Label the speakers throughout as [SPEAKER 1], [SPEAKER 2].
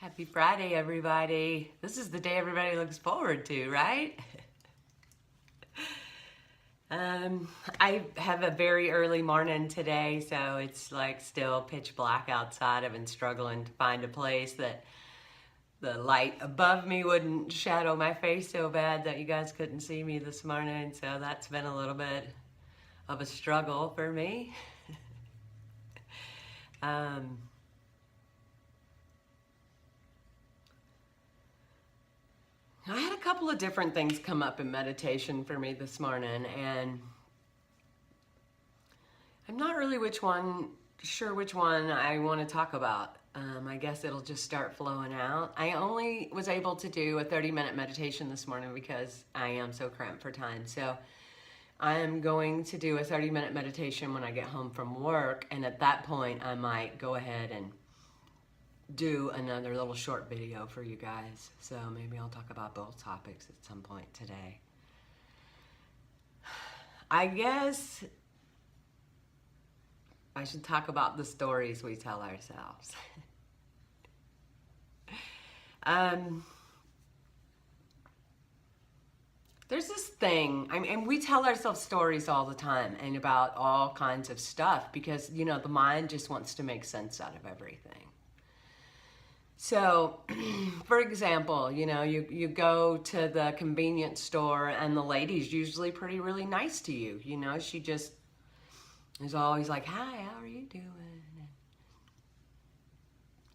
[SPEAKER 1] Happy Friday, everybody. This is the day everybody looks forward to, right? I have a very early morning today, so it's like still pitch black outside. I've been struggling to find a place that the light above me wouldn't shadow my face so bad that you guys couldn't see me this morning, so that's been a little bit of a struggle for me. I had a couple of different things come up in meditation for me this morning, and I'm not really sure which one I want to talk about. I guess it'll just start flowing out. I only was able to do a 30-minute meditation this morning because I am so cramped for time. So I'm going to do a 30-minute meditation when I get home from work, and at that point I might go ahead and do another little short video for you guys. So maybe I'll talk about both topics at some point today. I guess I should talk about the stories we tell ourselves. There's this thing, and we tell ourselves stories all the time and about all kinds of stuff because, the mind just wants to make sense out of everything. So, for example, you go to the convenience store and the lady's usually really nice to you. She just is always like, "Hi, how are you doing?"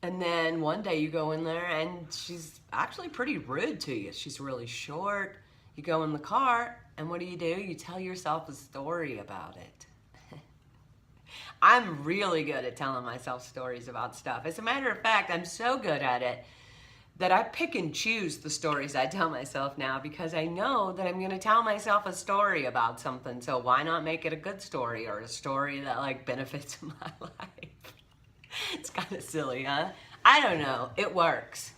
[SPEAKER 1] And then one day you go in there and she's actually pretty rude to you. She's really short. You go in the car and what do? You tell yourself a story about it. I'm really good at telling myself stories about stuff. As a matter of fact, I'm so good at it that I pick and choose the stories I tell myself now because I know that I'm going to tell myself a story about something. So why not make it a good story or a story that benefits my life? It's kind of silly, huh? I don't know. It works.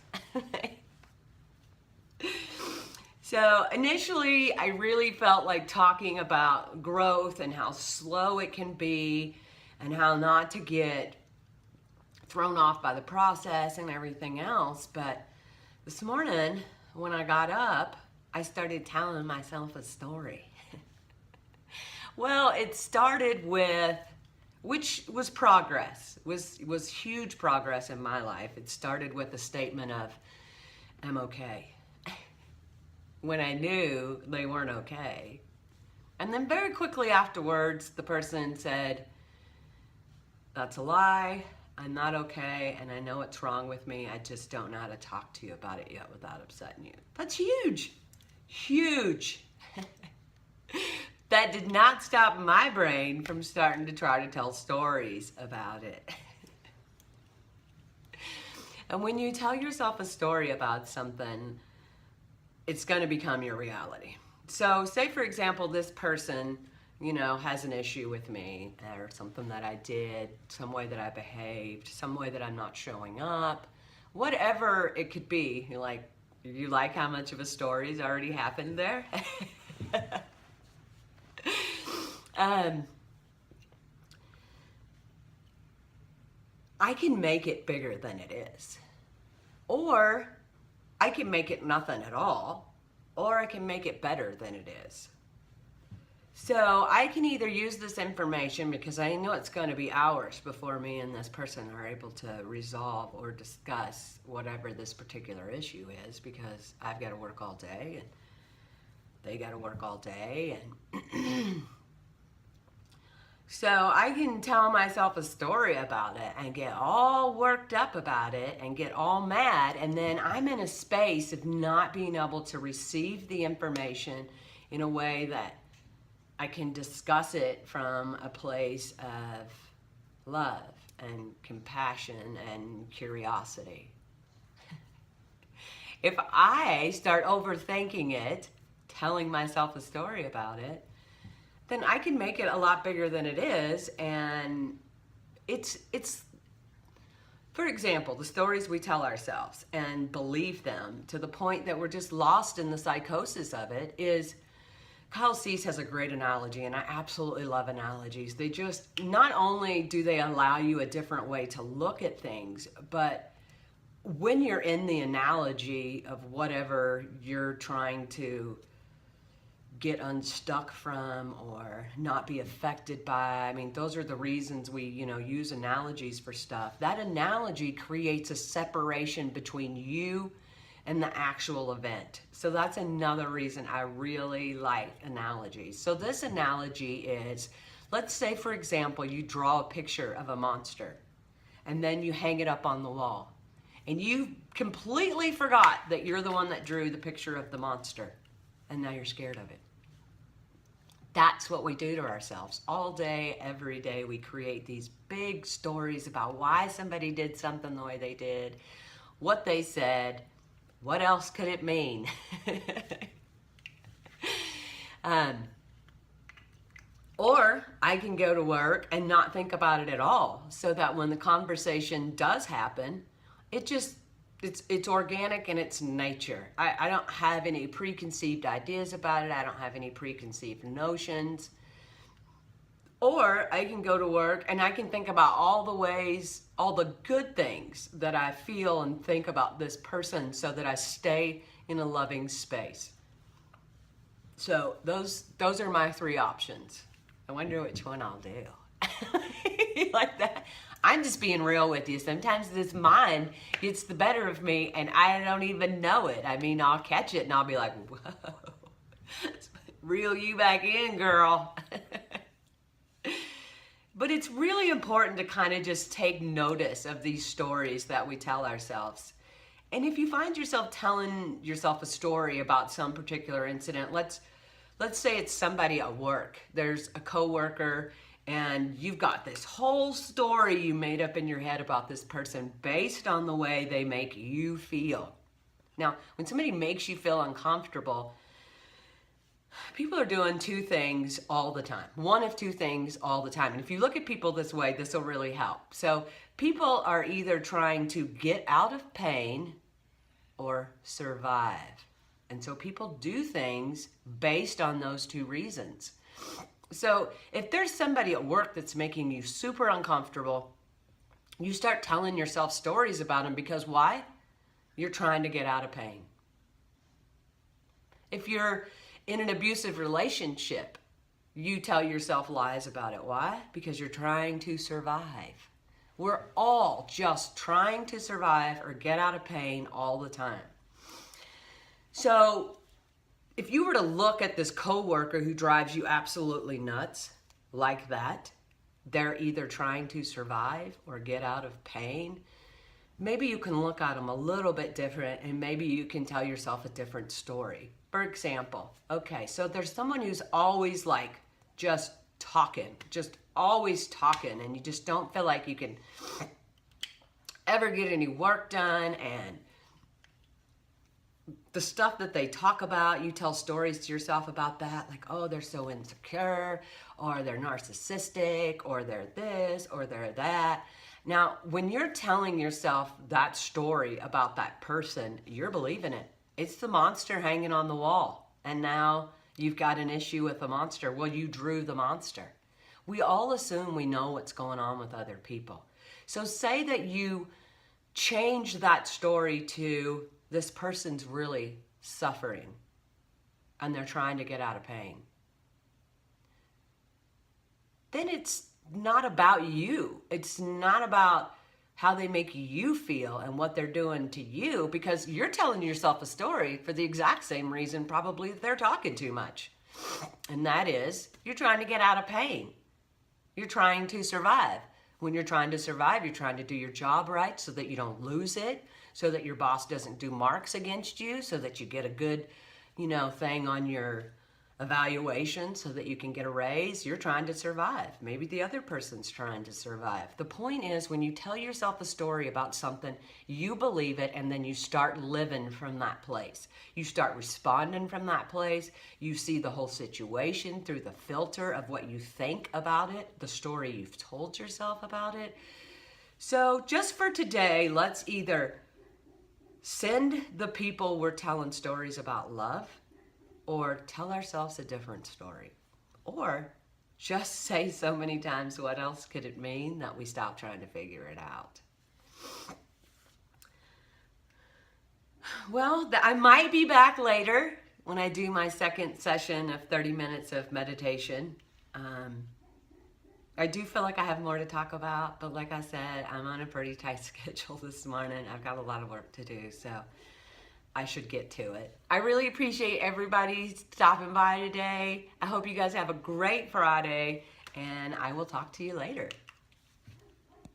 [SPEAKER 1] So initially, I really felt like talking about growth and how slow it can be and how not to get thrown off by the process and everything else. But this morning, when I got up, I started telling myself a story. Well, it started with, which was progress, was huge progress in my life. It started with a statement of, "I'm okay," when I knew they weren't okay. And then very quickly afterwards, the person said, "That's a lie. I'm not okay, and I know what's wrong with me. I just don't know how to talk to you about it yet without upsetting you." That's huge. Huge. That did not stop my brain from starting to try to tell stories about it. And when you tell yourself a story about something, it's going to become your reality. So say, for example, this person, has an issue with me or something that I did, some way that I behaved, some way that I'm not showing up, whatever it could be. You like how much of a story's already happened there? I can make it bigger than it is. Or I can make it nothing at all, or I can make it better than it is. So I can either use this information because I know it's going to be hours before me and this person are able to resolve or discuss whatever this particular issue is because I've got to work all day and they got to work all day. And so I can tell myself a story about it and get all worked up about it and get all mad, and then I'm in a space of not being able to receive the information in a way that I can discuss it from a place of love and compassion and curiosity. If I start overthinking it, telling myself a story about it, then I can make it a lot bigger than it is. And it's for example, the stories we tell ourselves and believe them to the point that we're just lost in the psychosis of it is, Kyle Cease has a great analogy, and I absolutely love analogies. They just, not only do they allow you a different way to look at things, but when you're in the analogy of whatever you're trying to get unstuck from or not be affected by, I mean, those are the reasons we, use analogies for stuff. That analogy creates a separation between you and the actual event. So that's another reason I really like analogies. So this analogy is, let's say, for example, you draw a picture of a monster and then you hang it up on the wall. And you completely forgot that you're the one that drew the picture of the monster. And now you're scared of it. That's what we do to ourselves. All day, every day, we create these big stories about why somebody did something the way they did, what they said, what else could it mean? Or I can go to work and not think about it at all, so that when the conversation does happen, it's organic and it's nature. I don't have any preconceived ideas about it. I don't have any preconceived notions. Or I can go to work and I can think about all the good things that I feel and think about this person, so that I stay in a loving space. So those are my three options. I wonder which one I'll do. Like that. I'm just being real with you. Sometimes this mind gets the better of me and I don't even know it. I mean, I'll catch it and I'll be like, whoa, reel you back in, girl. But it's really important to kind of just take notice of these stories that we tell ourselves. And if you find yourself telling yourself a story about some particular incident, let's say it's somebody at work. There's a coworker and you've got this whole story you made up in your head about this person based on the way they make you feel. Now, when somebody makes you feel uncomfortable, people are doing two things all the time. One of two things all the time. And if you look at people this way, this will really help. So people are either trying to get out of pain or survive. And so people do things based on those two reasons. So if there's somebody at work that's making you super uncomfortable, you start telling yourself stories about them because why? You're trying to get out of pain. If you're in an abusive relationship, you tell yourself lies about it. Why? Because you're trying to survive. We're all just trying to survive or get out of pain all the time. So if you were to look at this coworker who drives you absolutely nuts like that, they're either trying to survive or get out of pain. Maybe you can look at them a little bit different and maybe you can tell yourself a different story. For example, okay, so there's someone who's always like just talking, just always talking, and you just don't feel like you can ever get any work done, and the stuff that they talk about, you tell stories to yourself about that, like, oh, they're so insecure, or they're narcissistic, or they're this, or they're that. Now, when you're telling yourself that story about that person, you're believing it. It's the monster hanging on the wall, and now you've got an issue with the monster. Well, you drew the monster. We all assume we know what's going on with other people. So say that you change that story to, this person's really suffering and they're trying to get out of pain. Then it's not about you. It's not about how they make you feel and what they're doing to you, because you're telling yourself a story for the exact same reason probably that they're talking too much. And that is, you're trying to get out of pain. You're trying to survive. When you're trying to survive, you're trying to do your job right so that you don't lose it, so that your boss doesn't do marks against you, so that you get a good, thing on your evaluation so that you can get a raise. You're trying to survive. Maybe the other person's trying to survive. The point is, when you tell yourself a story about something, you believe it, and then you start living from that place. You start responding from that place. You see the whole situation through the filter of what you think about it, the story you've told yourself about it. So just for today, let's either send the people we're telling stories about love, or tell ourselves a different story, or just say so many times, what else could it mean, that we stop trying to figure it out. Well, I might be back later when I do my second session of 30 minutes of meditation. I do feel like I have more to talk about, but like I said, I'm on a pretty tight schedule this morning. I've got a lot of work to do, so I should get to it. I really appreciate everybody stopping by today. I hope you guys have a great Friday, and I will talk to you later.